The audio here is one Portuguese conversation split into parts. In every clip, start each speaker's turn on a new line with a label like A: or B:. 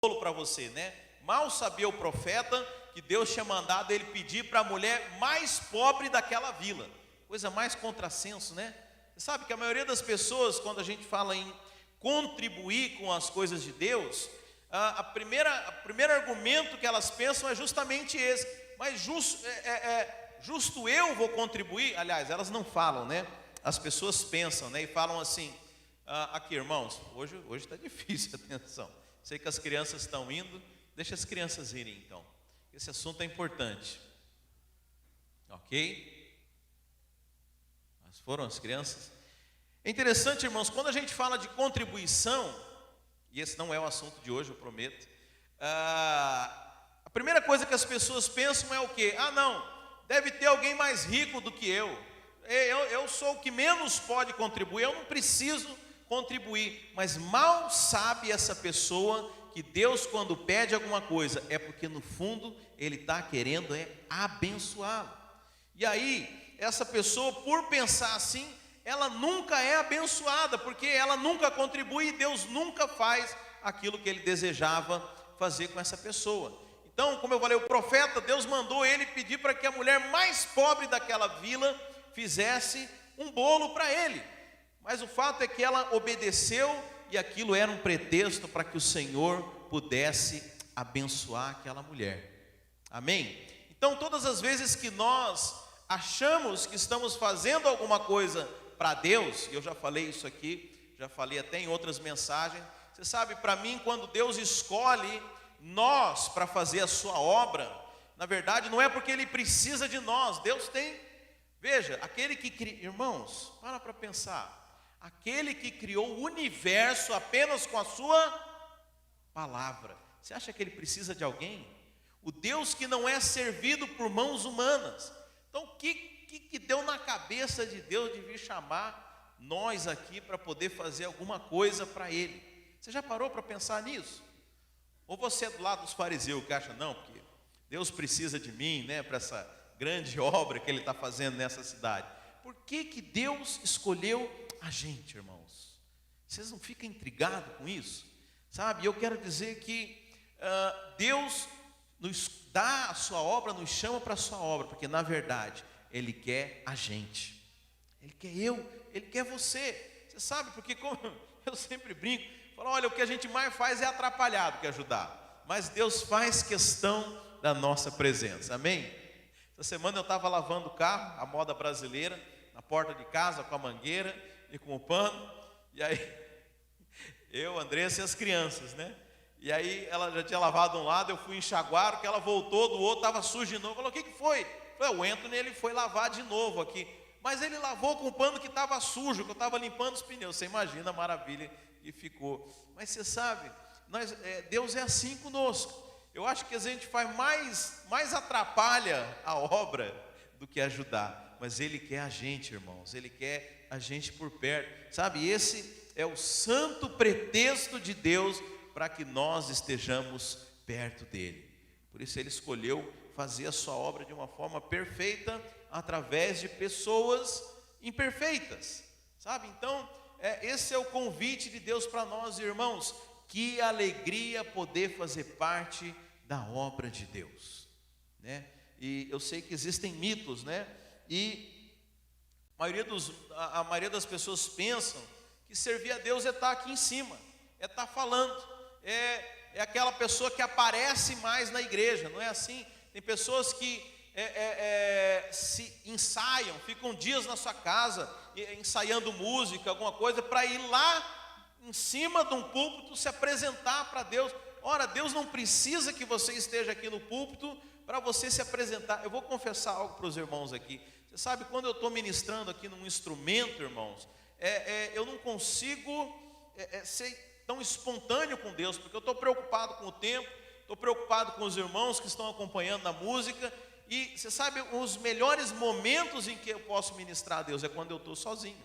A: bolo para você, né? Mal sabia o profeta que Deus tinha mandado ele pedir para a mulher mais pobre daquela vila. Coisa mais contrassenso, né? Você sabe que a maioria das pessoas, quando a gente fala em contribuir com as coisas de Deus, o primeiro argumento que elas pensam é justamente esse. Mas justo eu vou contribuir? Aliás, elas não falam, né? As pessoas pensam, né? E falam assim, aqui irmãos, hoje está difícil, atenção. Sei que as crianças estão indo, deixa as crianças irem então. Esse assunto é importante. Ok? Mas foram as crianças? É interessante, irmãos, quando a gente fala de contribuição, e esse não é o assunto de hoje, eu prometo. A primeira coisa que as pessoas pensam é o quê? Não, deve ter alguém mais rico do que eu. Eu sou o que menos pode contribuir, eu não preciso contribuir. Mas mal sabe essa pessoa que Deus, quando pede alguma coisa, é porque no fundo Ele está querendo abençoá-lo. E aí, essa pessoa, por pensar assim, ela nunca é abençoada, porque ela nunca contribui e Deus nunca faz aquilo que Ele desejava fazer com essa pessoa. Então, como eu falei, o profeta, Deus mandou ele pedir para que a mulher mais pobre daquela vila fizesse um bolo para ele. Mas o fato é que ela obedeceu e aquilo era um pretexto para que o Senhor pudesse abençoar aquela mulher. Amém? Então, todas as vezes que nós achamos que estamos fazendo alguma coisa para Deus, e eu já falei isso aqui, já falei até em outras mensagens, você sabe, para mim, quando Deus escolhe nós para fazer a sua obra, na verdade não é porque Ele precisa de nós. Deus tem, veja, aquele que criou, irmãos, para pensar, aquele que criou o universo apenas com a sua palavra, você acha que Ele precisa de alguém? O Deus que não é servido por mãos humanas. Então o que deu na cabeça de Deus de vir chamar nós aqui para poder fazer alguma coisa para Ele? Você já parou para pensar nisso? Ou você é do lado dos fariseus que acha, não, porque Deus precisa de mim, né, para essa grande obra que Ele está fazendo nessa cidade. Por que Deus escolheu a gente, irmãos? Vocês não ficam intrigados com isso? Sabe, eu quero dizer que Deus nos dá a sua obra, nos chama para a sua obra, porque na verdade Ele quer a gente. Ele quer Ele quer você. Você sabe, porque como eu sempre brinco, falo, olha, o que a gente mais faz é atrapalhar do que ajudar. Mas Deus faz questão da nossa presença, amém? Essa semana eu estava lavando o carro, a moda brasileira, na porta de casa, com a mangueira e com o pano. E aí, eu, Andressa e as crianças, né? E aí, ela já tinha lavado um lado, eu fui enxaguar, que ela voltou do outro, estava sujo de novo. Falou, o que foi? Eu falei, o Anthony, ele foi lavar de novo aqui. Mas ele lavou com o pano que estava sujo, que eu estava limpando os pneus. Você imagina a maravilha que ficou. Mas você sabe, Deus é assim conosco. Eu acho que a gente faz mais atrapalha a obra do que ajudar. Mas Ele quer a gente, irmãos. Ele quer a gente por perto. Sabe, esse é o santo pretexto de Deus para que nós estejamos perto dEle. Por isso Ele escolheu fazer a sua obra de uma forma perfeita, através de pessoas imperfeitas. Sabe, então, esse é o convite de Deus para nós, irmãos. Que alegria poder fazer parte da obra de Deus, né? E eu sei que existem mitos, né? E a maioria das pessoas pensam que servir a Deus é estar aqui em cima, é estar falando, é aquela pessoa que aparece mais na igreja. Não é assim? Tem pessoas que se ensaiam, ficam dias na sua casa ensaiando música, alguma coisa, para ir lá em cima de um púlpito se apresentar para Deus. Ora, Deus não precisa que você esteja aqui no púlpito para você se apresentar. Eu vou confessar algo para os irmãos aqui. Você sabe, quando eu estou ministrando aqui num instrumento, irmãos, eu não consigo ser tão espontâneo com Deus, porque eu estou preocupado com o tempo, estou preocupado com os irmãos que estão acompanhando na música. E você sabe, os melhores momentos em que eu posso ministrar a Deus é quando eu estou sozinho.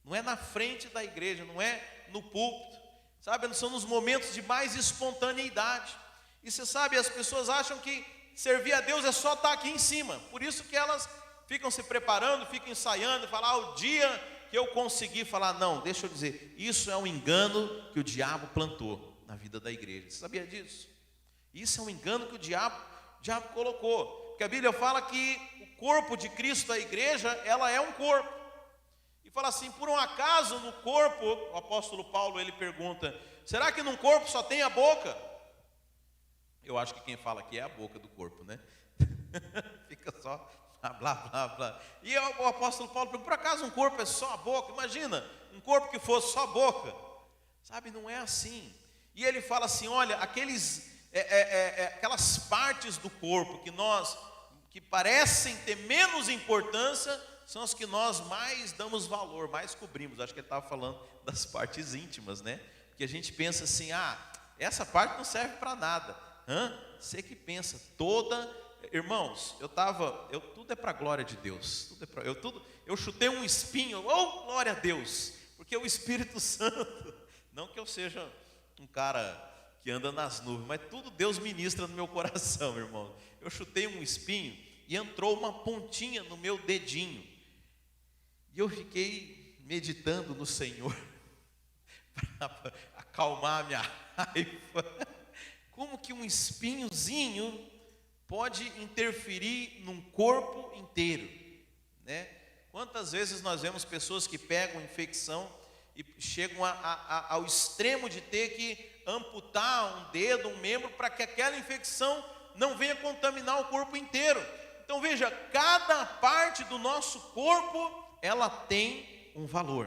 A: Não é na frente da igreja, não é no púlpito, sabe? São nos momentos de mais espontaneidade. E você sabe, as pessoas acham que servir a Deus é só estar aqui em cima. Por isso que elas ficam se preparando, ficam ensaiando, falar, o dia que eu conseguir falar, não, deixa eu dizer, isso é um engano que o diabo plantou. na vida da igreja. Você sabia disso? Isso é um engano que o diabo colocou. Porque a Bíblia fala que o corpo de Cristo, a igreja, ela é um corpo. E fala assim, por um acaso no corpo, o apóstolo Paulo, ele pergunta, será que num corpo só tem a boca? Eu acho que quem fala aqui é a boca do corpo, né? Fica só blá, blá, blá, blá. E o apóstolo Paulo pergunta, por acaso um corpo é só a boca? Imagina, um corpo que fosse só a boca. Sabe, não é assim. E ele fala assim, olha, aquelas partes do corpo que parecem ter menos importância, são as que nós mais damos valor, mais cobrimos. Acho que ele estava falando das partes íntimas, né? Porque a gente pensa assim, essa parte não serve para nada. Você que pensa, irmãos, tudo é para a glória de Deus. Eu chutei um espinho, glória a Deus, porque o Espírito Santo, não que eu seja um cara que anda nas nuvens, mas tudo Deus ministra no meu coração, irmão. Eu chutei um espinho e entrou uma pontinha no meu dedinho. E eu fiquei meditando no Senhor para acalmar a minha raiva. Como que um espinhozinho pode interferir num corpo inteiro, né? Quantas vezes nós vemos pessoas que pegam infecção e chegam ao extremo de ter que amputar um dedo, um membro, para que aquela infecção não venha contaminar o corpo inteiro. Então veja, cada parte do nosso corpo, ela tem um valor.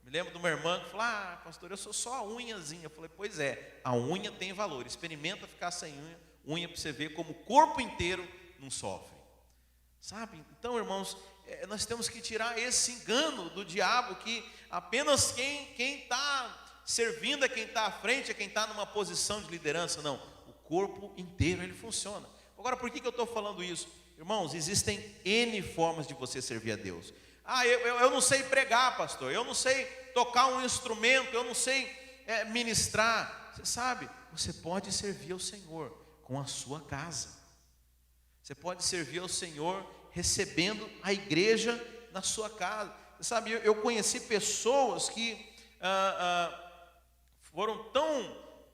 A: Me lembro de uma irmã que falou, pastor, eu sou só a unhazinha. Eu falei, pois é, a unha tem valor, experimenta ficar sem unha para você ver como o corpo inteiro não sofre. Sabe? Então, irmãos, nós temos que tirar esse engano do diabo, que apenas quem está servindo é quem está à frente, é quem está numa posição de liderança. Não, o corpo inteiro ele funciona. Agora, por que eu estou falando isso? Irmãos, existem N formas de você servir a Deus. Eu não sei pregar, pastor, eu não sei tocar um instrumento, eu não sei ministrar. Você sabe, você pode servir ao Senhor com a sua casa. Você pode servir ao Senhor recebendo a igreja na sua casa. Você sabe, eu conheci pessoas que foram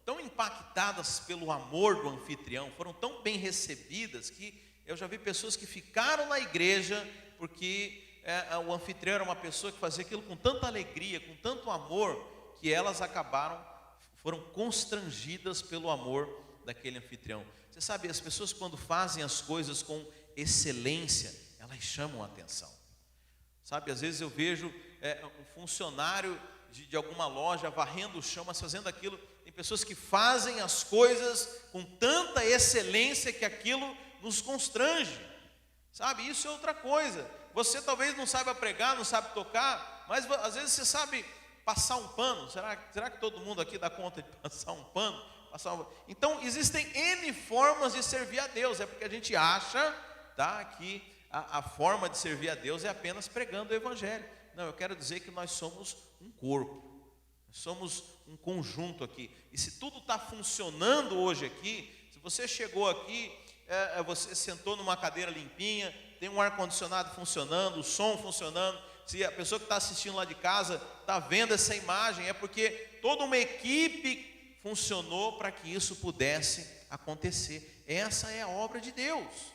A: tão impactadas pelo amor do anfitrião, foram tão bem recebidas, que eu já vi pessoas que ficaram na igreja porque o anfitrião era uma pessoa que fazia aquilo com tanta alegria, com tanto amor, que elas foram constrangidas pelo amor daquele anfitrião. Você sabe, as pessoas quando fazem as coisas com excelência, elas chamam a atenção. Sabe, às vezes eu vejo um funcionário de alguma loja varrendo o chão, mas fazendo aquilo. Tem pessoas que fazem as coisas com tanta excelência que aquilo nos constrange. Sabe, isso é outra coisa. Você talvez não saiba pregar, não sabe tocar, mas às vezes você sabe passar um pano. Será que todo mundo aqui dá conta de passar um pano? Então existem N formas de servir a Deus. É porque a gente acha, que a forma de servir a Deus é apenas pregando o Evangelho. Não, eu quero dizer que nós somos um corpo, nós somos um conjunto aqui. E se tudo está funcionando hoje aqui, se você chegou aqui, você sentou numa cadeira limpinha, tem um ar-condicionado funcionando, o som funcionando, se a pessoa que está assistindo lá de casa está vendo essa imagem, é porque toda uma equipe funcionou para que isso pudesse acontecer. Essa é a obra de Deus.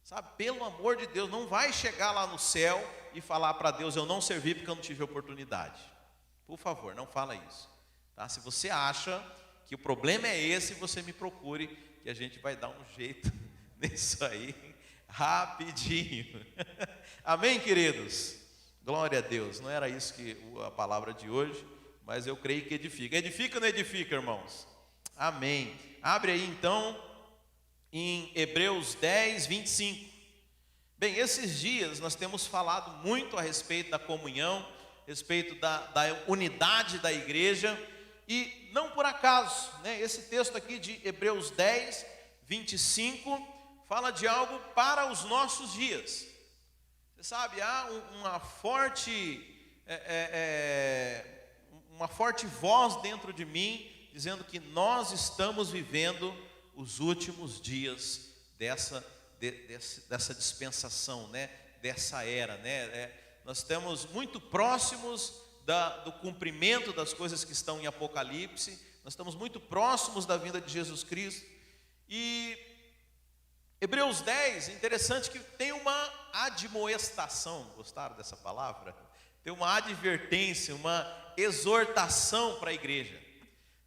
A: Sabe, pelo amor de Deus, não vai chegar lá no céu e falar para Deus, eu não servi porque eu não tive oportunidade. Por favor, não fala isso. Se você acha que o problema é esse, você me procure, que a gente vai dar um jeito nisso aí, rapidinho. Amém, queridos? Glória a Deus. Não era isso que a palavra de hoje, mas eu creio que edifica. Edifica ou não edifica, irmãos? Amém. Abre aí então em Hebreus 10, 25. Bem, esses dias nós temos falado muito a respeito da comunhão, a respeito da unidade da igreja, e não por acaso, né, esse texto aqui de Hebreus 10, 25, fala de algo para os nossos dias. Você sabe, há uma forte voz dentro de mim, dizendo que nós estamos vivendo os últimos dias dessa dispensação, né? Dessa era, né? Nós estamos muito próximos do cumprimento das coisas que estão em Apocalipse, nós estamos muito próximos da vinda de Jesus Cristo. E Hebreus 10, interessante que tem uma admoestação, gostaram dessa palavra? Tem uma advertência, uma exortação para a igreja.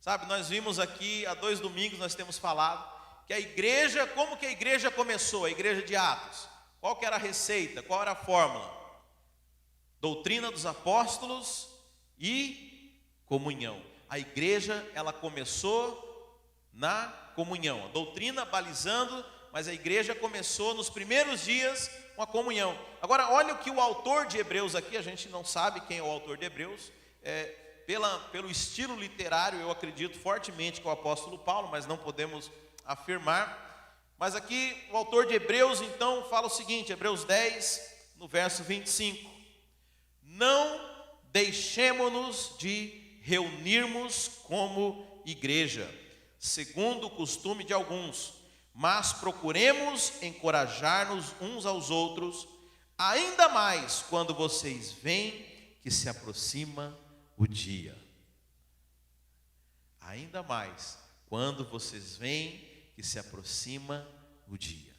A: Sabe, nós vimos aqui, há 2 domingos nós temos falado, que a igreja, como que a igreja começou? A igreja de Atos, qual que era a receita, qual era a fórmula? Doutrina dos apóstolos e comunhão. A igreja, ela começou na comunhão, a doutrina balizando, mas a igreja começou nos primeiros dias com a comunhão. Agora, olha o que o autor de Hebreus aqui, a gente não sabe quem é o autor de Hebreus, pelo estilo literário, eu acredito fortemente que é o apóstolo Paulo, mas não podemos afirmar. Mas aqui o autor de Hebreus então fala o seguinte, Hebreus 10, no verso 25: não deixemo-nos de reunirmos como igreja, segundo o costume de alguns, mas procuremos encorajar-nos uns aos outros, ainda mais quando vocês veem que se aproxima o dia. Ainda mais quando vocês veem que se aproxima o dia.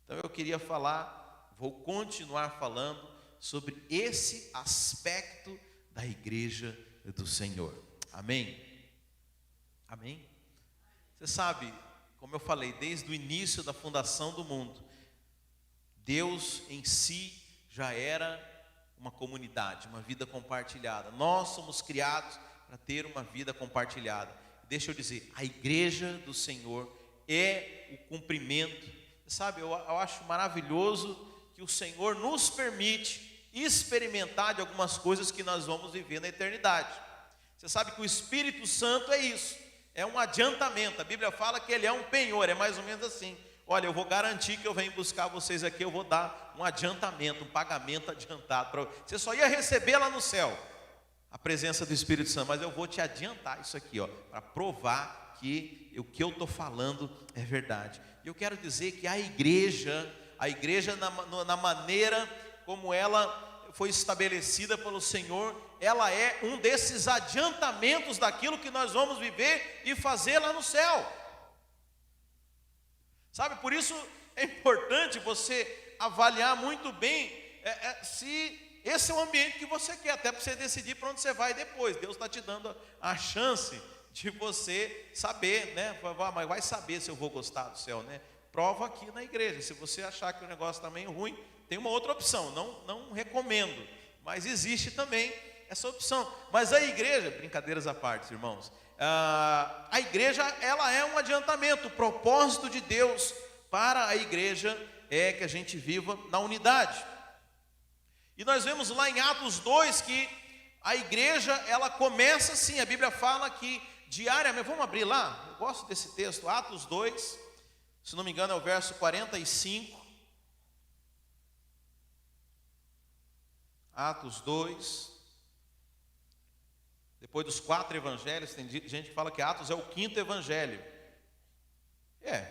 A: Então eu queria falar, vou continuar falando sobre esse aspecto da igreja do Senhor. Amém? Amém? Você sabe, como eu falei, desde o início da fundação do mundo, Deus em si já era uma comunidade, uma vida compartilhada. Nós somos criados para ter uma vida compartilhada. Deixa eu dizer, a igreja do Senhor é o cumprimento. Sabe, eu acho maravilhoso que o Senhor nos permite experimentar de algumas coisas que nós vamos viver na eternidade. Você sabe que o Espírito Santo é isso, é um adiantamento. A Bíblia fala que ele é um penhor, é mais ou menos assim. Olha, eu vou garantir que eu venho buscar vocês aqui, eu vou dar um adiantamento, um pagamento adiantado. Você só ia receber lá no céu a presença do Espírito Santo, mas eu vou te adiantar isso aqui, para provar que o que eu estou falando é verdade. E eu quero dizer que a igreja na maneira como ela foi estabelecida pelo Senhor, ela é um desses adiantamentos daquilo que nós vamos viver e fazer lá no céu. Sabe, por isso é importante você avaliar muito bem se esse é o ambiente que você quer, até para você decidir para onde você vai depois. Deus está te dando a chance de você saber, né? Mas vai saber se eu vou gostar do céu, né? Prova aqui na igreja. Se você achar que o negócio está meio ruim, tem uma outra opção. Não recomendo, mas existe também essa opção. Mas a igreja, brincadeiras à parte, irmãos, a igreja, ela é um adiantamento. O propósito de Deus para a igreja é que a gente viva na unidade. E nós vemos lá em Atos 2 que a igreja, ela começa assim, a Bíblia fala que diariamente, vamos abrir lá, eu gosto desse texto, Atos 2, se não me engano é o verso 45, Atos 2, depois dos 4 evangelhos, tem gente que fala que Atos é o 5º evangelho,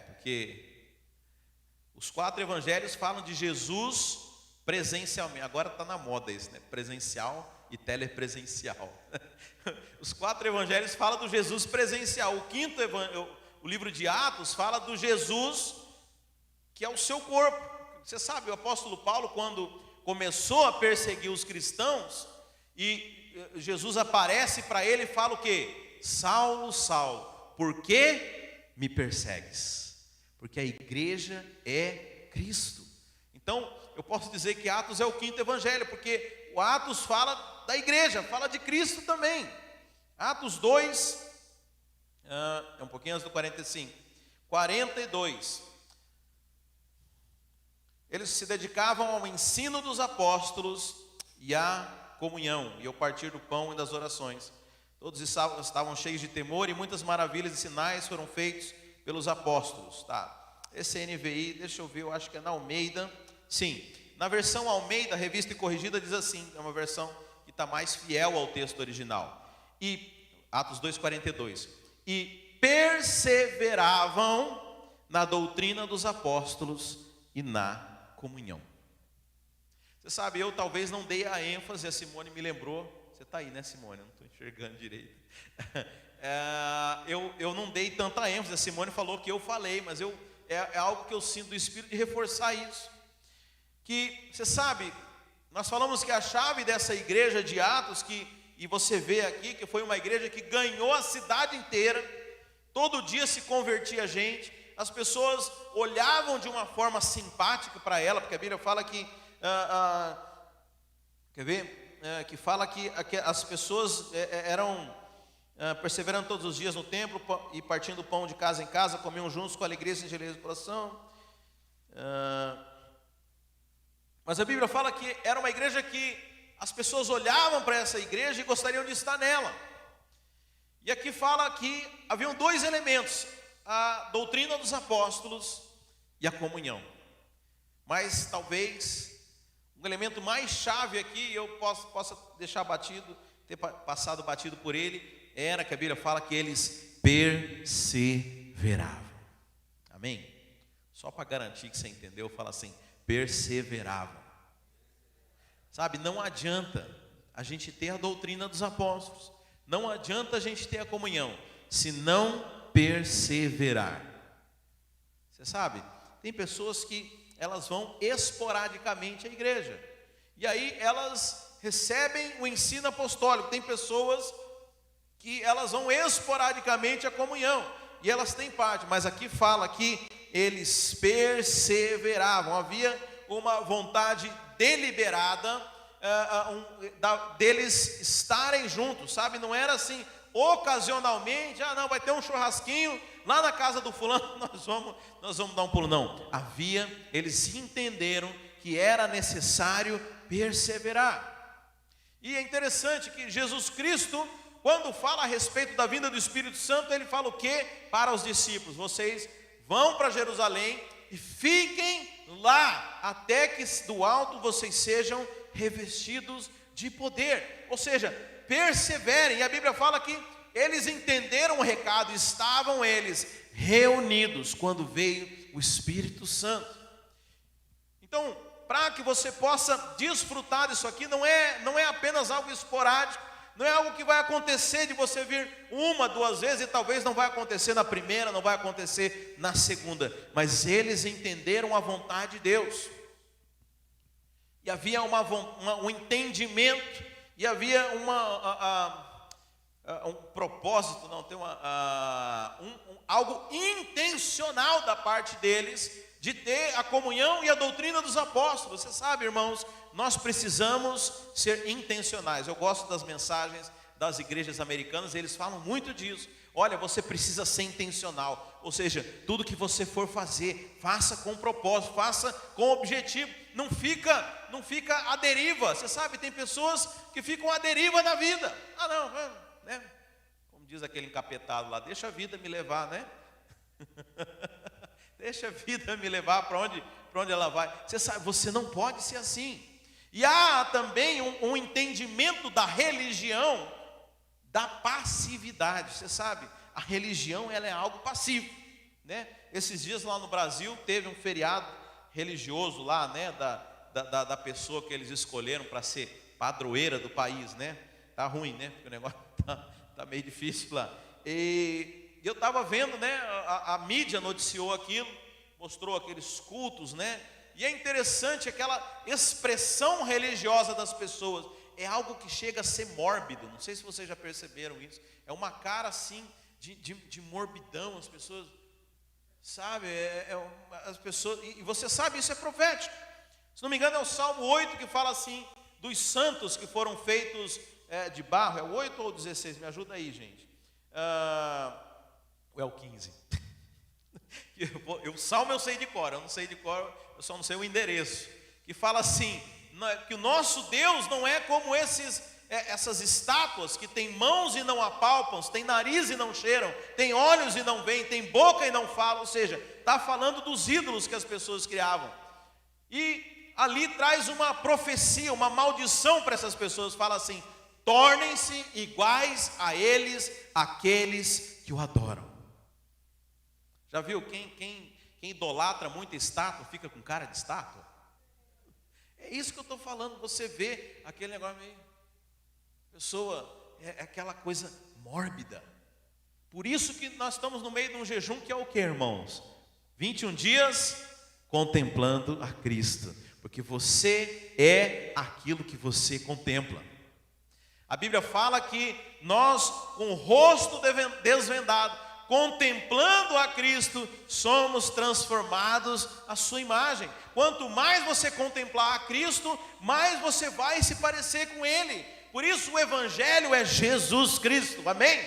A: porque os 4 evangelhos falam de Jesus presencialmente, agora está na moda isso, né? Presencial e telepresencial. Os 4 evangelhos falam do Jesus presencial. O livro de Atos fala do Jesus que é o seu corpo. Você sabe, o apóstolo Paulo, quando começou a perseguir os cristãos, e Jesus aparece para ele e fala o quê? Saulo, Saulo, por que me persegues? Porque a igreja é Cristo. Então, eu posso dizer que Atos é o 5º evangelho, porque o Atos fala da igreja, fala de Cristo também. Atos 2, é um pouquinho antes do 45, 42. Eles se dedicavam ao ensino dos apóstolos e à comunhão, e ao partir do pão e das orações. Todos estavam cheios de temor, e muitas maravilhas e sinais foram feitos pelos apóstolos. Esse NVI, deixa eu ver, eu acho que é na Almeida. Sim, na versão Almeida, revista e corrigida, diz assim, é uma versão que está mais fiel ao texto original. E Atos 2,42. E perseveravam na doutrina dos apóstolos e na comunhão. Você sabe, eu talvez não dei a ênfase, a Simone me lembrou. Você está aí, né, Simone? Eu não estou enxergando direito. eu não dei tanta ênfase. A Simone falou que eu falei, mas é algo que eu sinto do Espírito de reforçar isso. Que, você sabe, nós falamos que a chave dessa igreja de Atos, e você vê aqui, que foi uma igreja que ganhou a cidade inteira, todo dia se convertia gente, as pessoas olhavam de uma forma simpática para ela, porque a Bíblia fala que, quer ver? Que fala que as pessoas eram perseverando todos os dias no templo e partindo pão de casa em casa, comiam juntos com alegria e singeleza do coração. Mas a Bíblia fala que era uma igreja que as pessoas olhavam para essa igreja e gostariam de estar nela. E aqui fala que haviam dois elementos: a doutrina dos apóstolos e a comunhão. Mas talvez um elemento mais chave aqui, eu possa deixar batido, ter passado batido por ele, era que a Bíblia fala que eles perseveravam. Amém? Só para garantir que você entendeu, fala assim: perseveravam. Sabe, não adianta a gente ter a doutrina dos apóstolos, não adianta a gente ter a comunhão, se não perseverar. Você sabe, tem pessoas que elas vão esporadicamente à igreja, e aí elas recebem o ensino apostólico. Tem pessoas que elas vão esporadicamente à comunhão, e elas têm parte, mas aqui fala que eles perseveravam. Havia uma vontade deliberada deles estarem juntos, sabe? Não era assim, ocasionalmente, não, vai ter um churrasquinho lá na casa do fulano, nós vamos dar um pulo. Não, eles entenderam que era necessário perseverar. E é interessante que Jesus Cristo, quando fala a respeito da vinda do Espírito Santo, ele fala o quê? Para os discípulos: vocês vão para Jerusalém e fiquem lá, até que do alto vocês sejam revestidos de poder. Ou seja, perseverem. E a Bíblia fala que eles entenderam o recado, estavam eles reunidos quando veio o Espírito Santo. Então, para que você possa desfrutar disso aqui, não é apenas algo esporádico, não é algo que vai acontecer de você vir uma, duas vezes, e talvez não vai acontecer na primeira, não vai acontecer na segunda, mas eles entenderam a vontade de Deus, e havia um entendimento, e havia um propósito, não, tem algo intencional da parte deles, de ter a comunhão e a doutrina dos apóstolos. Você sabe, irmãos, nós precisamos ser intencionais. Eu gosto das mensagens das igrejas americanas, eles falam muito disso. Olha, você precisa ser intencional, ou seja, tudo que você for fazer, faça com propósito, faça com objetivo. Não fica à deriva. Você sabe, tem pessoas que ficam à deriva na vida. Não, né? Como diz aquele encapetado lá, deixa a vida me levar, né? Deixa a vida me levar para onde ela vai. Você sabe, você não pode ser assim. E há também um entendimento da religião, da passividade. Você sabe, a religião, ela é algo passivo, né? Esses dias lá no Brasil teve um feriado religioso lá, né? Da pessoa que eles escolheram para ser padroeira do país, né? Tá ruim, né? Porque o negócio tá meio difícil lá. E eu estava vendo, né? A mídia noticiou aquilo, mostrou aqueles cultos, né? E é interessante aquela expressão religiosa das pessoas. É algo que chega a ser mórbido. Não sei se vocês já perceberam isso. É uma cara assim de morbidão. As pessoas, sabe? As pessoas, e você sabe, isso é profético. Se não me engano, é o Salmo 8 que fala assim: dos santos que foram feitos de barro. É o 8 ou o 16? Me ajuda aí, gente. Ou é o 15? O Salmo eu sei de cor, eu não sei de cor, eu só não sei o endereço. Que fala assim, que o nosso Deus não é como essas estátuas que tem mãos e não apalpam, tem nariz e não cheiram, tem olhos e não veem, tem boca e não falam. Ou seja, está falando dos ídolos que as pessoas criavam. E ali traz uma profecia, uma maldição para essas pessoas. Fala assim: tornem-se iguais a eles, aqueles que o adoram. Já viu, quem idolatra muito estátua, fica com cara de estátua? É isso que eu estou falando. Você vê aquele negócio meio, pessoa, é aquela coisa mórbida, Por isso que nós estamos no meio de um jejum que é o que, irmãos? 21 dias contemplando a Cristo, porque você é aquilo que você contempla. A Bíblia fala que nós, com o rosto desvendado, contemplando a Cristo, somos transformados à sua imagem. Quanto mais você contemplar a Cristo, mais você vai se parecer com Ele. Por isso o Evangelho é Jesus Cristo, amém?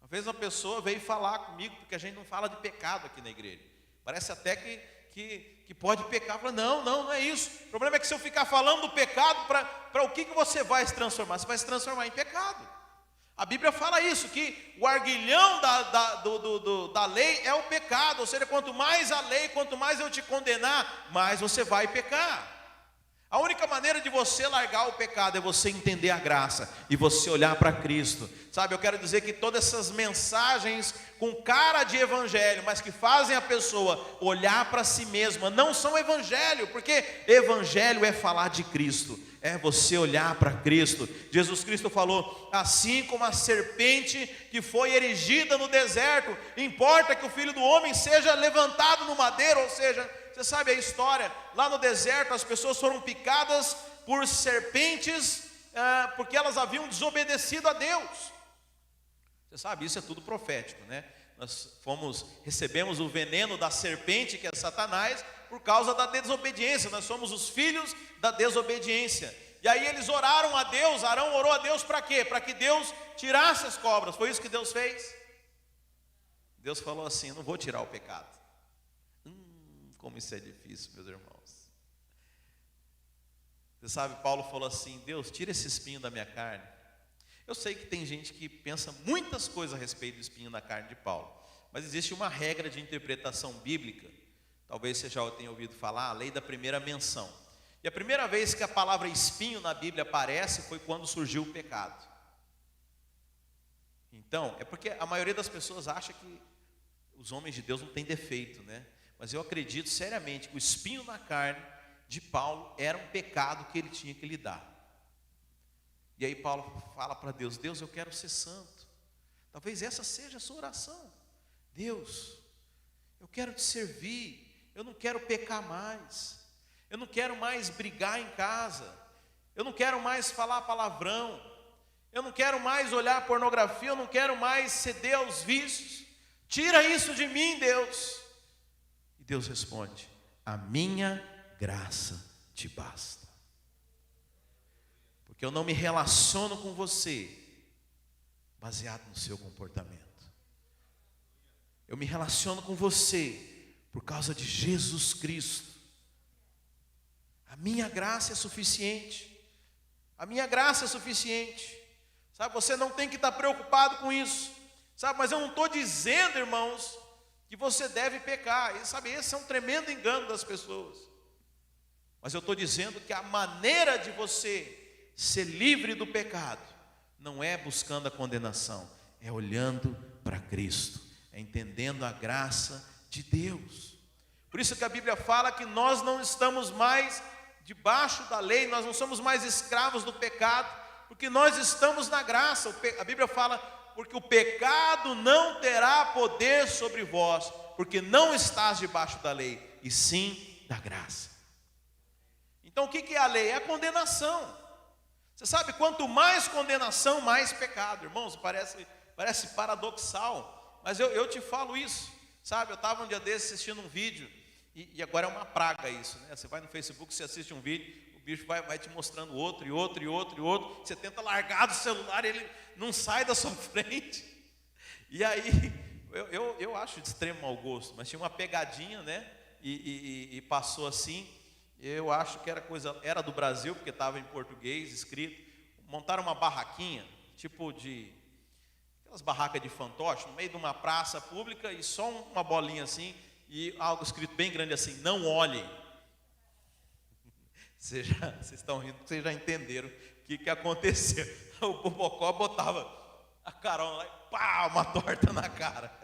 A: Uma vez uma pessoa veio falar comigo, porque a gente não fala de pecado aqui na igreja. Parece até que pode pecar. Fala, não é isso. O problema é que se eu ficar falando do pecado, para o que você vai se transformar? Você vai se transformar em pecado. A Bíblia fala isso, que o arguilhão da lei é o pecado. Ou seja, quanto mais a lei, quanto mais eu te condenar, mais você vai pecar. A única maneira de você largar o pecado é você entender a graça e você olhar para Cristo. Sabe, eu quero dizer que todas essas mensagens com cara de evangelho, mas que fazem a pessoa olhar para si mesma, não são evangelho, porque evangelho é falar de Cristo, é você olhar para Cristo. Jesus Cristo falou, assim como a serpente que foi erigida no deserto, importa que o Filho do Homem seja levantado no madeiro, ou seja, você sabe a história, lá no deserto as pessoas foram picadas por serpentes, porque elas haviam desobedecido a Deus. Você sabe, isso é tudo profético, né? Nós recebemos o veneno da serpente, que é Satanás, por causa da desobediência. Nós somos os filhos da desobediência. E aí eles oraram a Deus, Arão orou a Deus para quê? Para que Deus tirasse as cobras. Foi isso que Deus fez? Deus falou assim, eu não vou tirar o pecado. Como isso é difícil, meus irmãos. Você sabe, Paulo falou assim, Deus, tira esse espinho da minha carne. Eu sei que tem gente que pensa muitas coisas a respeito do espinho na carne de Paulo, mas existe uma regra de interpretação bíblica, talvez você já tenha ouvido falar, a lei da primeira menção. E a primeira vez que a palavra espinho na Bíblia aparece foi quando surgiu o pecado. Então, é porque a maioria das pessoas acha que os homens de Deus não têm defeito, né? Mas eu acredito seriamente que o espinho na carne de Paulo era um pecado que ele tinha que lidar. E aí Paulo fala para Deus, Deus, eu quero ser santo. Talvez essa seja a sua oração. Deus, eu quero te servir, eu não quero pecar mais, eu não quero mais brigar em casa, eu não quero mais falar palavrão, eu não quero mais olhar pornografia, eu não quero mais ceder aos vícios. Tira isso de mim, Deus. E Deus responde, a minha graça te basta. Porque eu não me relaciono com você baseado no seu comportamento. Eu me relaciono com você por causa de Jesus Cristo. A minha graça é suficiente. A minha graça é suficiente. Sabe, você não tem que estar preocupado com isso. Sabe, mas eu não estou dizendo, irmãos, que você deve pecar. E sabe, esse é um tremendo engano das pessoas. Mas eu estou dizendo que a maneira de você ser livre do pecado não é buscando a condenação, é olhando para Cristo, é entendendo a graça de Deus. Por isso que a Bíblia fala que nós não estamos mais debaixo da lei, nós não somos mais escravos do pecado, porque nós estamos na graça. A Bíblia fala, porque o pecado não terá poder sobre vós, porque não estás debaixo da lei, e sim da graça. Então o que é a lei? É a condenação. Você sabe, quanto mais condenação, mais pecado. Irmãos, parece paradoxal, mas eu te falo isso. Sabe, eu estava um dia desses assistindo um vídeo, e agora é uma praga isso, né? Você vai no Facebook, você assiste um vídeo, o bicho vai te mostrando outro, e outro, e outro, e outro. Você tenta largar do celular, ele não sai da sua frente. E aí, eu acho de extremo mau gosto, mas tinha uma pegadinha, né? E passou assim. Eu acho que era do Brasil, porque estava em português escrito. Montaram uma barraquinha, tipo de aquelas barracas de fantoche, no meio de uma praça pública, e só uma bolinha assim, e algo escrito bem grande assim, não olhem. Vocês estão rindo, vocês já entenderam o que aconteceu. O Bobocó botava a carona lá e pá, uma torta na cara.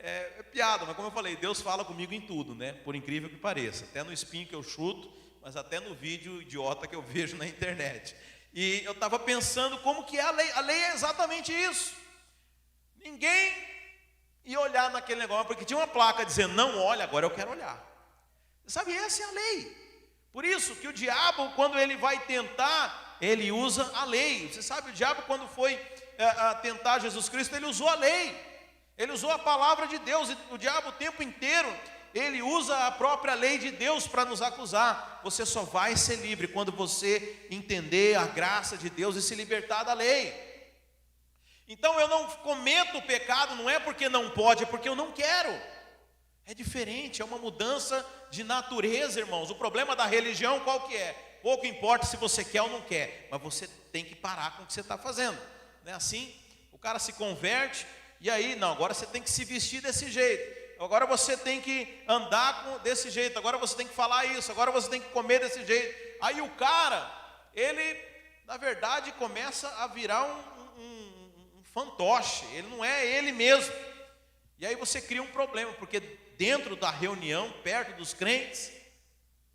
A: É piada, mas como eu falei, Deus fala comigo em tudo, né? Por incrível que pareça, até no espinho que eu chuto, mas até no vídeo idiota que eu vejo na internet. E eu estava pensando como que é a lei. A lei é exatamente isso. Ninguém ia olhar naquele negócio, porque tinha uma placa dizendo, não olha, agora eu quero olhar. Sabe, essa é a lei. Por isso que o diabo, quando ele vai tentar, ele usa a lei. Você sabe, o diabo quando foi tentar Jesus Cristo, ele usou a lei. Ele usou a palavra de Deus. E o diabo o tempo inteiro, ele usa a própria lei de Deus para nos acusar. Você só vai ser livre quando você entender a graça de Deus e se libertar da lei. Então eu não cometo o pecado, não é porque não pode, é porque eu não quero. É diferente, é uma mudança de natureza, irmãos. O problema da religião qual que é? Pouco importa se você quer ou não quer, mas você tem que parar com o que você está fazendo. Não é assim? O cara se converte, e aí, não, agora você tem que se vestir desse jeito, agora você tem que andar desse jeito, agora você tem que falar isso, agora você tem que comer desse jeito. Aí o cara, ele, na verdade, começa a virar um fantoche, ele não é ele mesmo. E aí você cria um problema, porque dentro da reunião, perto dos crentes,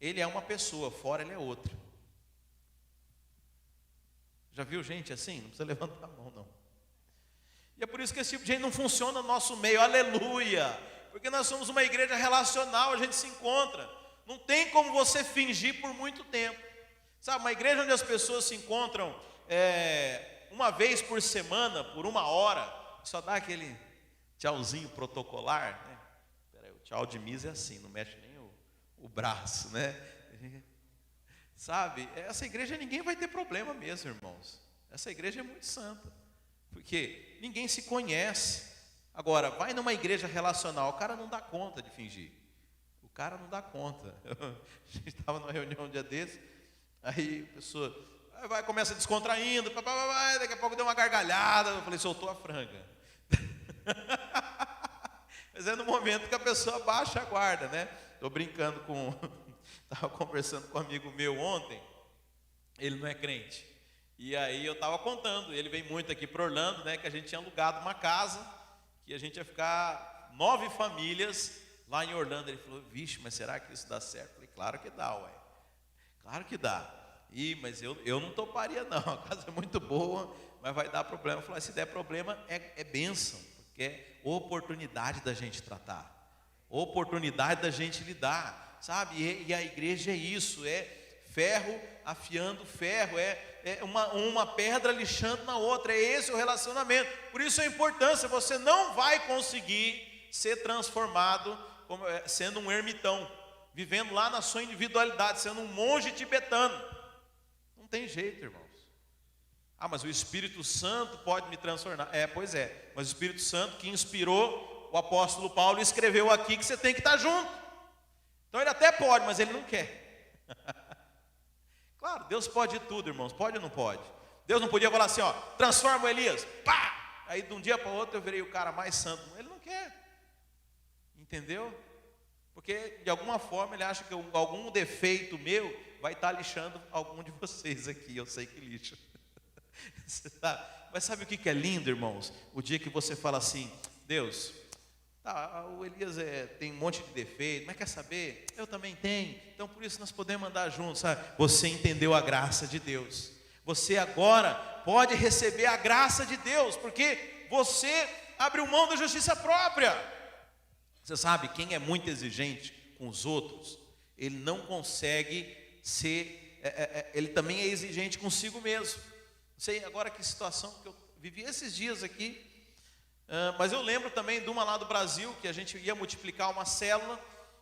A: ele é uma pessoa, fora ele é outra. Já viu gente assim? Não precisa levantar a mão não. E é por isso que esse tipo de gente não funciona no nosso meio, aleluia. Porque nós somos uma igreja relacional, a gente se encontra. Não tem como você fingir por muito tempo. Sabe, uma igreja onde as pessoas se encontram uma vez por semana, por 1 hora, só dá aquele tchauzinho protocolar, né? Peraí, o tchau de misa é assim, não mexe nem o braço, né? Sabe, essa igreja ninguém vai ter problema mesmo, irmãos. Essa igreja é muito santa, porque ninguém se conhece. Agora, vai numa igreja relacional, o cara não dá conta de fingir. O cara não dá conta. A gente estava numa reunião um dia desse, aí a pessoa começa descontraindo, daqui a pouco deu uma gargalhada, eu falei, soltou a franga. Mas é no momento que a pessoa baixa a guarda, né? Estou brincando estava conversando com um amigo meu ontem, ele não é crente, e aí eu estava contando, ele vem muito aqui para Orlando, né? Que a gente tinha alugado uma casa, que a gente ia ficar 9 famílias lá em Orlando. Ele falou, vixe, mas será que isso dá certo? Eu falei, claro que dá, ué, claro que dá. Mas eu não toparia não, a casa é muito boa, mas vai dar problema. Eu falei, se der problema é bênção, porque é oportunidade da gente tratar, oportunidade da gente lidar, sabe? E a igreja é isso, é ferro afiando ferro, é uma pedra lixando na outra, é esse o relacionamento. Por isso a importância, você não vai conseguir ser transformado sendo um ermitão, vivendo lá na sua individualidade, sendo um monge tibetano. Não tem jeito, irmãos. Mas o Espírito Santo pode me transformar. Pois é, mas o Espírito Santo que inspirou o apóstolo Paulo escreveu aqui que você tem que estar junto. Então ele até pode, mas ele não quer. Claro, Deus pode tudo, irmãos, pode ou não pode? Deus não podia falar assim, transforma o Elias, pá! Aí de um dia para o outro eu virei o cara mais santo. Ele não quer, entendeu? Porque de alguma forma ele acha que algum defeito meu vai estar lixando algum de vocês aqui. Eu sei que lixa. Mas sabe o que é lindo, irmãos? O dia que você fala assim, Deus, o Elias tem um monte de defeito, mas quer saber? Eu também tenho, então por isso nós podemos andar juntos, sabe? Você entendeu a graça de Deus. Você agora pode receber a graça de Deus, porque você abriu mão da justiça própria. Você sabe, quem é muito exigente com os outros, ele não consegue ser, ele também é exigente consigo mesmo. Não sei agora que situação que eu vivi esses dias aqui, mas eu lembro também de uma lá do Brasil, que a gente ia multiplicar uma célula,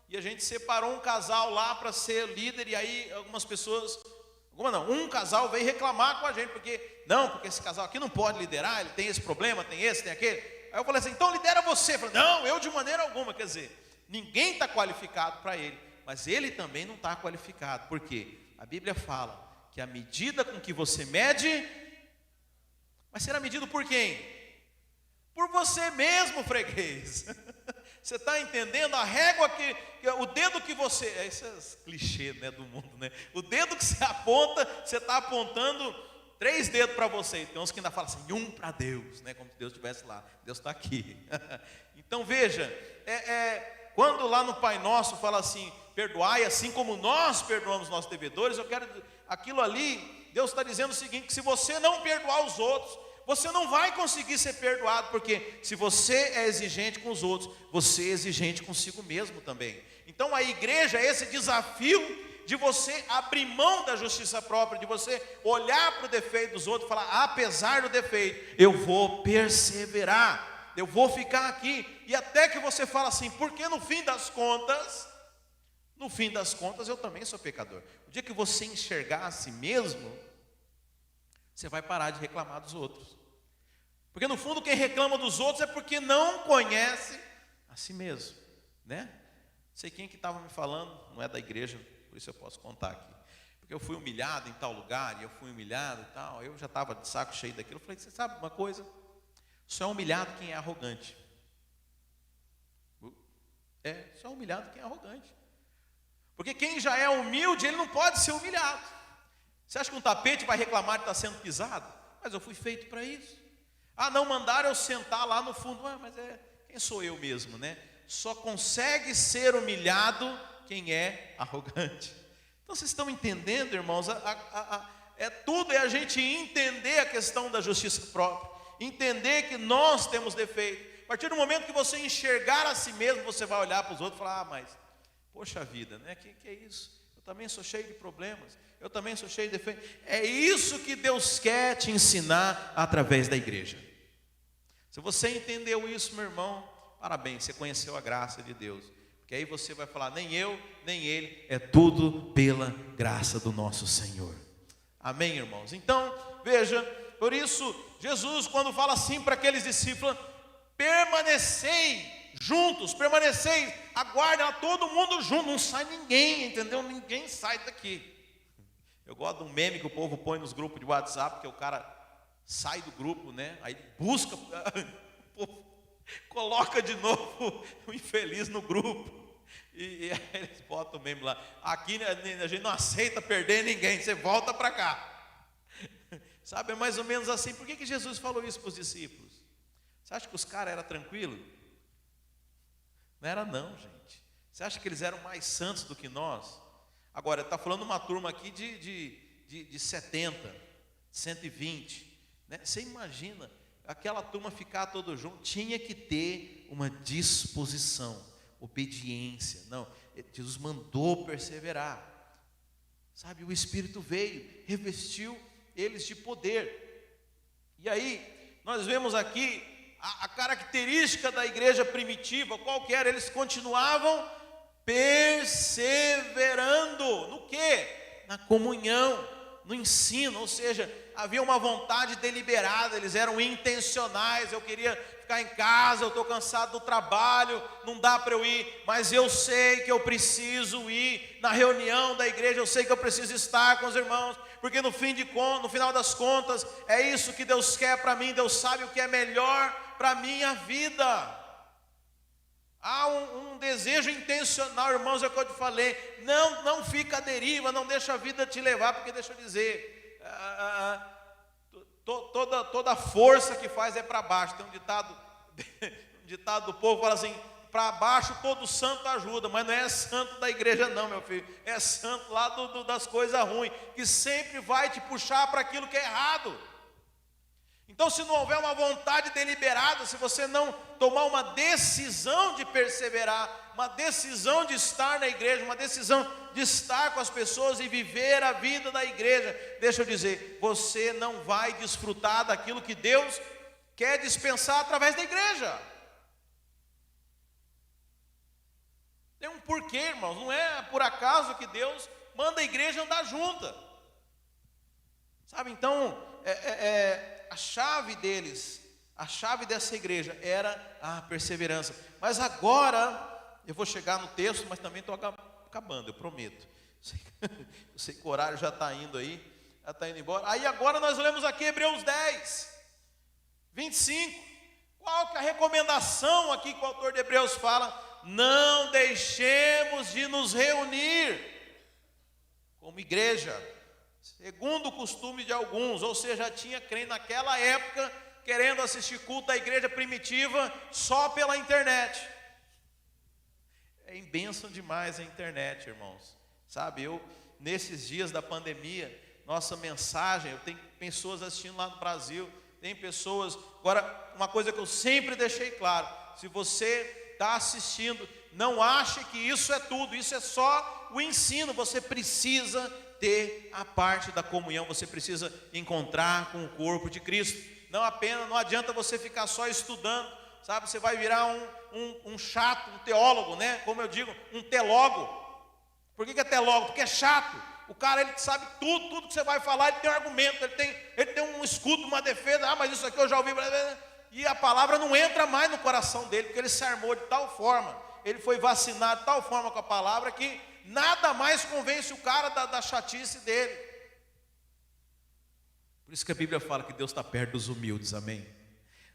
A: e a gente separou um casal lá para ser líder, e aí um casal veio reclamar com a gente, porque esse casal aqui não pode liderar, ele tem esse problema, tem esse, tem aquele. Aí eu falei assim, então lidera você. Eu falei, não, eu de maneira alguma. Quer dizer, ninguém está qualificado para ele, mas ele também não está qualificado. Por quê? A Bíblia fala que a medida com que você mede, vai ser medido por quem? Por você mesmo, freguês. Você está entendendo? A régua o dedo que você, esses clichês, né, do mundo, né? O dedo que você aponta, você está apontando 3 dedos para você. E tem uns que ainda falam assim, 1 para Deus, né? Como se Deus estivesse lá. Deus está aqui. Então veja, quando lá no Pai Nosso fala assim, perdoai assim como nós perdoamos nossos devedores, aquilo ali Deus está dizendo o seguinte: que se você não perdoar os outros, você não vai conseguir ser perdoado, porque se você é exigente com os outros, você é exigente consigo mesmo também. Então a igreja é esse desafio de você abrir mão da justiça própria, de você olhar para o defeito dos outros e falar: apesar do defeito, eu vou perseverar, eu vou ficar aqui. E até que você fala assim: porque no fim das contas eu também sou pecador. O dia que você enxergar a si mesmo, você vai parar de reclamar dos outros. Porque no fundo quem reclama dos outros é porque não conhece a si mesmo, né? Sei quem que estava me falando, não é da igreja, por isso eu posso contar aqui. Porque eu fui humilhado em tal lugar, e eu fui humilhado e tal, eu já estava de saco cheio daquilo. Eu falei: você sabe uma coisa? Só é humilhado quem é arrogante. Só é humilhado quem é arrogante. Porque quem já é humilde, ele não pode ser humilhado. Você acha que um tapete vai reclamar de estar sendo pisado? Mas eu fui feito para isso. Não mandaram eu sentar lá no fundo. Mas quem sou eu mesmo, né? Só consegue ser humilhado quem é arrogante. Então vocês estão entendendo, irmãos? Tudo é a gente entender a questão da justiça própria, entender que nós temos defeito. A partir do momento que você enxergar a si mesmo, você vai olhar para os outros e falar: mas poxa vida, né? Que é isso? Eu também sou cheio de problemas, eu também sou cheio de defeitos. É isso que Deus quer te ensinar através da igreja. Se você entendeu isso, meu irmão, parabéns, você conheceu a graça de Deus. Porque aí você vai falar: nem eu, nem ele, é tudo pela graça do nosso Senhor. Amém, irmãos? Então, veja, por isso, Jesus, quando fala assim para aqueles discípulos: permanecei juntos, permanecei, aguardem todo mundo junto, não sai ninguém, entendeu? Ninguém sai daqui. Eu gosto de um meme que o povo põe nos grupos de WhatsApp, que o cara sai do grupo, né? Aí busca, o povo coloca de novo o infeliz no grupo. E aí eles botam o meme lá: aqui a gente não aceita perder ninguém, você volta para cá. Sabe, é mais ou menos assim. Por que Jesus falou isso para os discípulos? Você acha que os caras eram tranquilos? Não era não, gente. Você acha que eles eram mais santos do que nós? Agora, está falando uma turma aqui de 70, 120, né? Você imagina, aquela turma ficar todo junto, tinha que ter uma disposição, obediência. Não, Jesus mandou perseverar. Sabe, o Espírito veio, revestiu eles de poder. E aí, nós vemos aqui a característica da igreja primitiva. Qual que era? Eles continuavam perseverando no quê? Na comunhão, no ensino. Ou seja, havia uma vontade deliberada, eles eram intencionais. Eu queria ficar em casa, eu estou cansado do trabalho, não dá para eu ir, mas eu sei que eu preciso ir na reunião da igreja, eu sei que eu preciso estar com os irmãos, porque no final das contas, é isso que Deus quer para mim. Deus sabe o que é melhor para a minha vida. Há um desejo intencional, irmãos, é o que eu te falei. Não fica à deriva, não deixa a vida te levar, porque deixa eu dizer, toda força que faz é para baixo. Tem um ditado do povo que fala assim: para baixo todo santo ajuda. Mas não é santo da igreja não, meu filho, é santo lá das coisas ruins, que sempre vai te puxar para aquilo que é errado. Então, se não houver uma vontade deliberada, se você não tomar uma decisão de perseverar, uma decisão de estar na igreja, uma decisão de estar com as pessoas e viver a vida da igreja, deixa eu dizer, você não vai desfrutar daquilo que Deus quer dispensar através da igreja. Tem um porquê, irmãos, não é por acaso que Deus manda a igreja andar junta. Sabe, então, a chave deles, a chave dessa igreja era a perseverança. Mas agora, eu vou chegar no texto, mas também estou acabando, eu prometo. Eu sei que o horário já está indo aí, já está indo embora. Aí agora nós lemos aqui Hebreus 10, 25. Qual que é a recomendação aqui que o autor de Hebreus fala? Não deixemos de nos reunir como igreja, segundo o costume de alguns. Ou seja, tinha crente naquela época querendo assistir culto da igreja primitiva só pela internet. É bênção demais a internet, irmãos. Sabe, eu nesses dias da pandemia nossa mensagem. Eu tenho pessoas assistindo lá no Brasil, tem pessoas. Agora, uma coisa que eu sempre deixei claro: se você está assistindo, não ache que isso é tudo, isso é só o ensino. Você precisa ter a parte da comunhão, você precisa encontrar com o corpo de Cristo. Não adianta você ficar só estudando, sabe? Você vai virar um chato, um teólogo, né? Como eu digo, um telólogo. Por que é telólogo? Porque é chato. O cara, ele sabe tudo que você vai falar, ele tem um argumento, ele tem um escudo, uma defesa. Mas isso aqui eu já ouvi. E a palavra não entra mais no coração dele, porque ele se armou de tal forma, ele foi vacinado de tal forma com a palavra, que nada mais convence o cara da chatice dele. Por isso que a Bíblia fala que Deus está perto dos humildes, amém?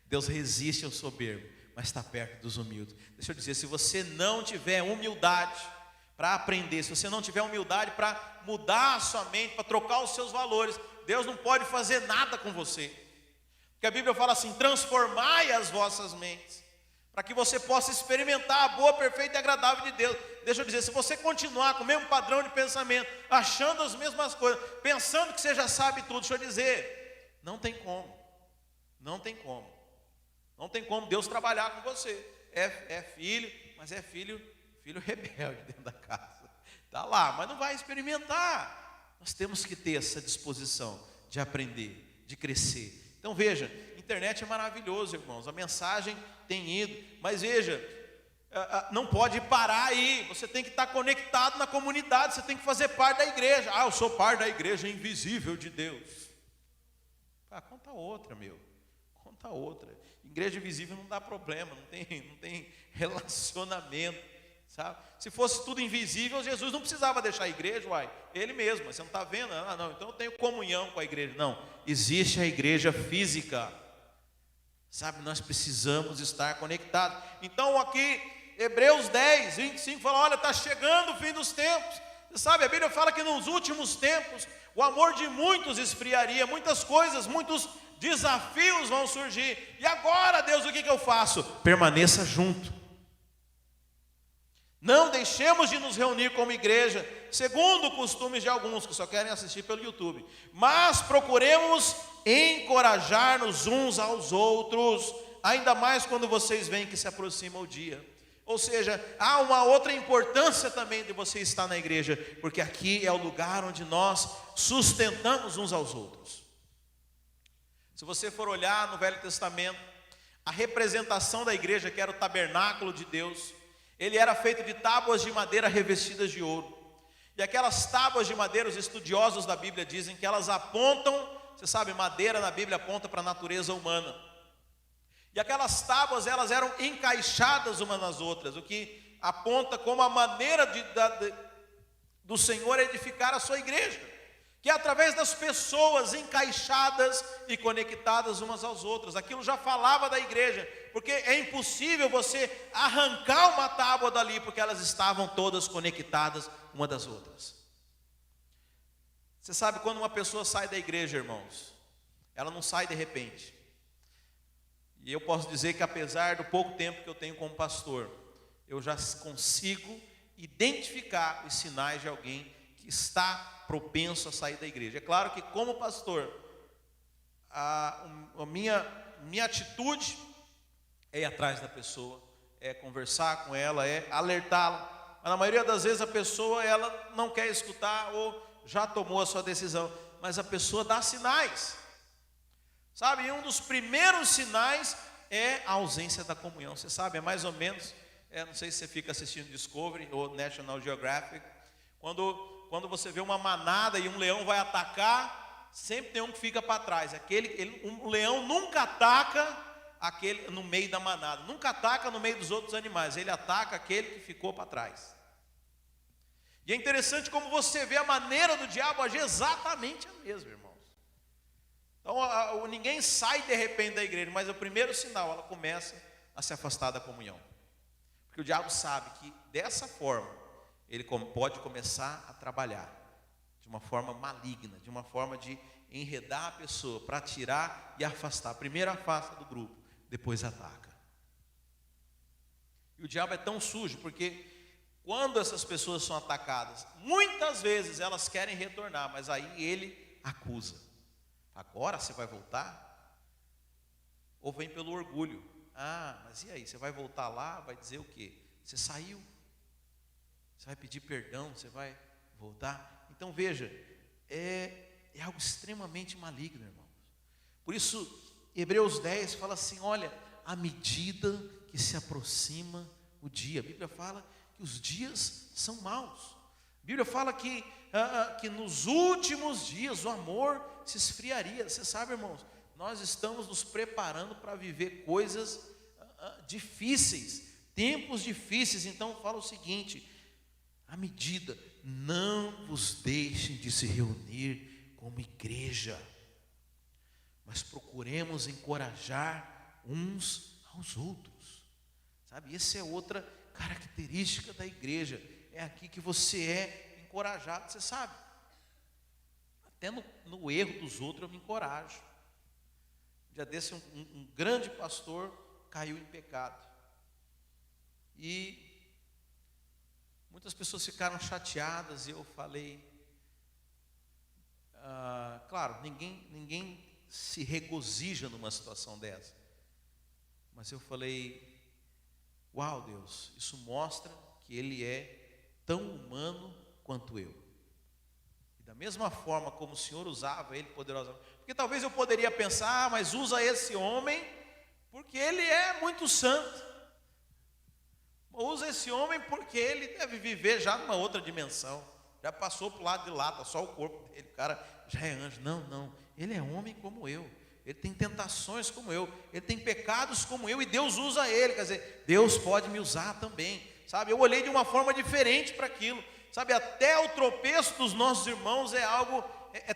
A: Deus resiste ao soberbo, mas está perto dos humildes. Deixa eu dizer, se você não tiver humildade para aprender, se você não tiver humildade para mudar a sua mente, para trocar os seus valores, Deus não pode fazer nada com você. Porque a Bíblia fala assim: transformai as vossas mentes, para que você possa experimentar a boa, perfeita e agradável de Deus. Deixa eu dizer, se você continuar com o mesmo padrão de pensamento, achando as mesmas coisas, pensando que você já sabe tudo, deixa eu dizer, não tem como. Não tem como Deus trabalhar com você. É filho, mas é filho rebelde dentro da casa. Está lá, mas não vai experimentar. Nós temos que ter essa disposição de aprender, de crescer. Então veja, internet é maravilhoso, irmãos, a mensagem tem ido, mas veja, não pode parar aí. Você tem que estar conectado na comunidade, você tem que fazer parte da igreja. Eu sou parte da igreja invisível de Deus. Conta outra, conta outra. Igreja invisível não dá problema, não tem relacionamento, sabe? Se fosse tudo invisível, Jesus não precisava deixar a igreja, ele mesmo. Mas você não está vendo? Não, então eu tenho comunhão com a igreja. Não, existe a igreja física, sabe? Nós precisamos estar conectados. Então aqui, Hebreus 10, 25 fala: olha, está chegando o fim dos tempos. Você sabe, a Bíblia fala que nos últimos tempos o amor de muitos esfriaria, muitas coisas, muitos desafios vão surgir. E agora, Deus, o que eu faço? Permaneça junto. Não deixemos de nos reunir como igreja, segundo costumes de alguns que só querem assistir pelo YouTube, mas procuremos encorajar-nos uns aos outros, ainda mais quando vocês veem que se aproxima o dia. Ou seja, há uma outra importância também de você estar na igreja, porque aqui é o lugar onde nós sustentamos uns aos outros. Se você for olhar no Velho Testamento, a representação da igreja, que era o tabernáculo de Deus, ele era feito de tábuas de madeira revestidas de ouro. E aquelas tábuas de madeira, os estudiosos da Bíblia dizem que elas apontam, você sabe, madeira na Bíblia aponta para a natureza humana. E aquelas tábuas, elas eram encaixadas umas nas outras, o que aponta como a maneira do Senhor edificar a sua igreja, que é através das pessoas encaixadas e conectadas umas às outras. Aquilo já falava da igreja, porque é impossível você arrancar uma tábua dali, porque elas estavam todas conectadas uma das outras. Você sabe, quando uma pessoa sai da igreja, irmãos, ela não sai de repente. E eu posso dizer que, apesar do pouco tempo que eu tenho como pastor, eu já consigo identificar os sinais de alguém que está propenso a sair da igreja. É claro que, como pastor, a minha atitude é ir atrás da pessoa, é conversar com ela, é alertá-la. Mas na maioria das vezes a pessoa, ela não quer escutar ou já tomou a sua decisão. Mas a pessoa dá sinais, sabe? E um dos primeiros sinais é a ausência da comunhão. Você sabe, é mais ou menos, não sei se você fica assistindo Discovery ou National Geographic, quando você vê uma manada e um leão vai atacar, sempre tem um que fica para trás. Um leão nunca ataca aquele no meio da manada, nunca ataca no meio dos outros animais, ele ataca aquele que ficou para trás. E é interessante como você vê a maneira do diabo agir exatamente a mesma, irmãos. Então ninguém sai de repente da igreja, mas é o primeiro sinal, ela começa a se afastar da comunhão. Porque o diabo sabe que dessa forma ele pode começar a trabalhar de uma forma maligna, de uma forma de enredar a pessoa para tirar e afastar. Primeiro afasta do grupo, depois ataca. E o diabo é tão sujo, porque quando essas pessoas são atacadas, muitas vezes elas querem retornar, mas aí ele acusa. Agora você vai voltar? Ou vem pelo orgulho? Ah, mas e aí? Você vai voltar lá, vai dizer o quê? Você saiu? Você vai pedir perdão? Você vai voltar? Então veja, é algo extremamente maligno, irmãos. Por isso, Hebreus 10 fala assim, olha, à medida que se aproxima o dia, a Bíblia fala que os dias são maus. A Bíblia fala que nos últimos dias o amor se esfriaria. Você sabe, irmãos, nós estamos nos preparando para viver coisas difíceis, tempos difíceis. Então fala o seguinte, à medida, não vos deixem de se reunir como igreja, mas procuremos encorajar uns aos outros. Sabe, essa é outra característica da igreja. É aqui que você é encorajado. Você sabe, até no erro dos outros eu me encorajo. Um dia desse um grande pastor caiu em pecado. E muitas pessoas ficaram chateadas e eu falei, claro, ninguém se regozija numa situação dessa. Mas eu falei, uau, Deus, isso mostra que Ele é tão humano quanto eu. E da mesma forma como o Senhor usava Ele poderosamente, porque talvez eu poderia pensar, mas usa esse homem porque ele é muito santo. Usa esse homem porque ele deve viver já numa outra dimensão. Já passou para o lado de lá, está só o corpo dele, o cara já é anjo. Não, ele é homem como eu. Ele tem tentações como eu, ele tem pecados como eu, e Deus usa ele. Quer dizer, Deus pode me usar também, sabe? Eu olhei de uma forma diferente para aquilo, sabe? Até o tropeço dos nossos irmãos é algo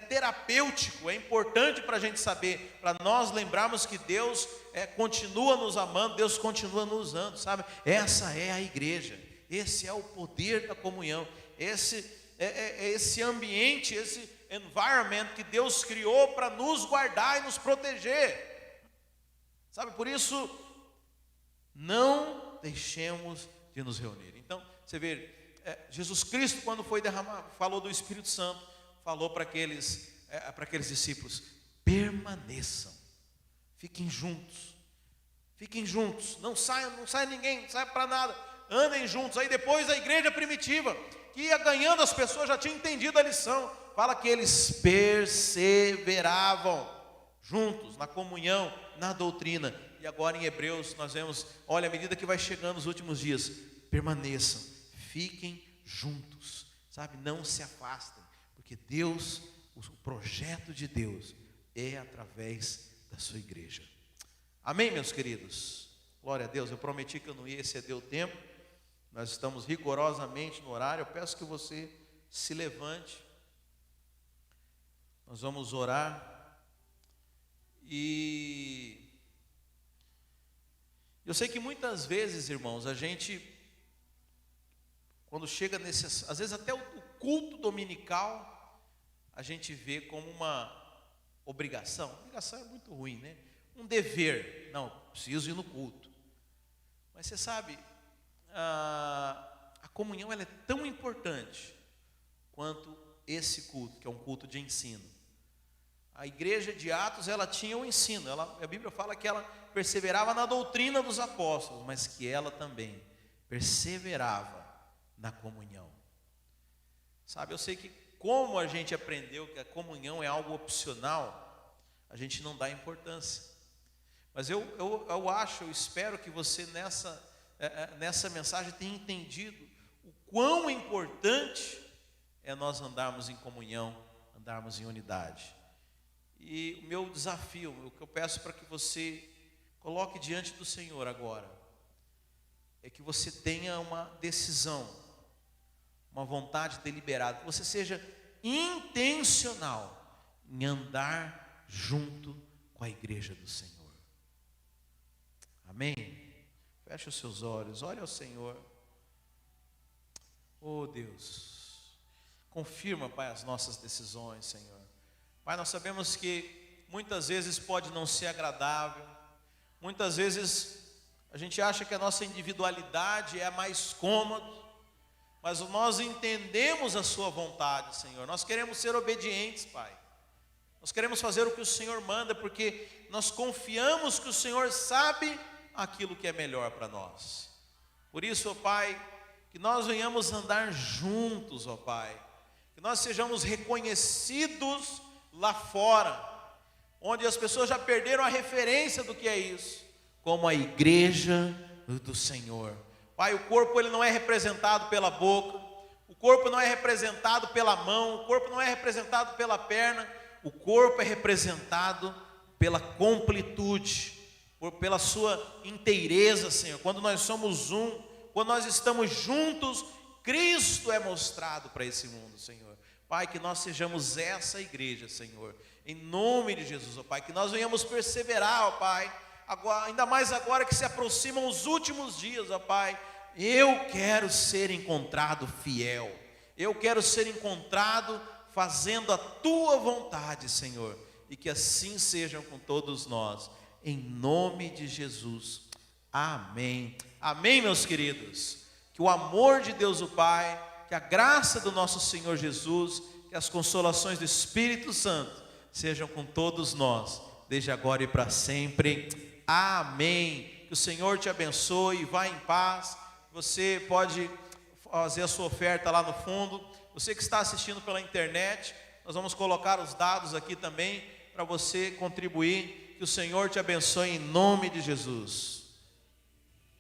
A: terapêutico, é importante para a gente saber, para nós lembrarmos que Deus continua nos amando, Deus continua nos usando, sabe? Essa é a igreja, esse é o poder da comunhão, esse ambiente, esse environment que Deus criou para nos guardar e nos proteger, sabe? Por isso, não deixemos de nos reunir. Então, você vê, Jesus Cristo, quando foi derramado, falou do Espírito Santo, falou para aqueles discípulos, permaneçam, fiquem juntos, não saia ninguém, não saia para nada, andem juntos. Aí depois a igreja primitiva, que ia ganhando, as pessoas já tinham entendido a lição, fala que eles perseveravam juntos, na comunhão, na doutrina. E agora em Hebreus nós vemos, olha, à medida que vai chegando os últimos dias, permaneçam, fiquem juntos, sabe, não se afastem, porque Deus, o projeto de Deus é através da sua igreja. Amém, meus queridos? Glória a Deus. Eu prometi que eu não ia exceder o tempo, nós estamos rigorosamente no horário. Eu peço que você se levante, nós vamos orar. E eu sei que muitas vezes, irmãos, a gente, quando chega às vezes até o culto dominical, a gente vê como uma obrigação. Obrigação é muito ruim, né? Um dever. Não, preciso ir no culto. Mas você sabe, a comunhão ela é tão importante quanto esse culto, que é um culto de ensino. A igreja de Atos, ela tinha o ensino. A Bíblia fala que ela perseverava na doutrina dos apóstolos, mas que ela também perseverava na comunhão. Sabe, eu sei que como a gente aprendeu que a comunhão é algo opcional, a gente não dá importância. Mas eu espero que você nessa mensagem tenha entendido o quão importante é nós andarmos em comunhão, andarmos em unidade. E o meu desafio, o que eu peço para que você coloque diante do Senhor agora, é que você tenha uma decisão, uma vontade deliberada, que você seja intencional em andar junto com a igreja do Senhor. Amém? Feche os seus olhos, olhe ao Senhor. Oh Deus, confirma, Pai, as nossas decisões, Senhor. Pai, nós sabemos que muitas vezes pode não ser agradável, muitas vezes a gente acha que a nossa individualidade é a mais cômoda, mas nós entendemos a sua vontade, Senhor. Nós queremos ser obedientes, Pai. Nós queremos fazer o que o Senhor manda, porque nós confiamos que o Senhor sabe aquilo que é melhor para nós. Por isso, ó Pai, que nós venhamos andar juntos, ó Pai, que nós sejamos reconhecidos lá fora, onde as pessoas já perderam a referência do que é isso, como a igreja do Senhor. Pai, o corpo ele não é representado pela boca, o corpo não é representado pela mão, o corpo não é representado pela perna, o corpo é representado pela completude, pela sua inteireza, Senhor. Quando nós somos um, quando nós estamos juntos, Cristo é mostrado para esse mundo, Senhor. Pai, que nós sejamos essa igreja, Senhor, em nome de Jesus, ó Pai, que nós venhamos perseverar, ó Pai, agora, ainda mais agora que se aproximam os últimos dias, ó Pai. Eu quero ser encontrado fiel, eu quero ser encontrado fazendo a Tua vontade, Senhor, e que assim sejam com todos nós, em nome de Jesus, amém, amém, meus queridos. Que o amor de Deus o Pai, que a graça do nosso Senhor Jesus, que as consolações do Espírito Santo sejam com todos nós, desde agora e para sempre, amém. Que o Senhor te abençoe, vá em paz. Você pode fazer a sua oferta lá no fundo. Você que está assistindo pela internet, nós vamos colocar os dados aqui também para você contribuir. Que o Senhor te abençoe em nome de Jesus.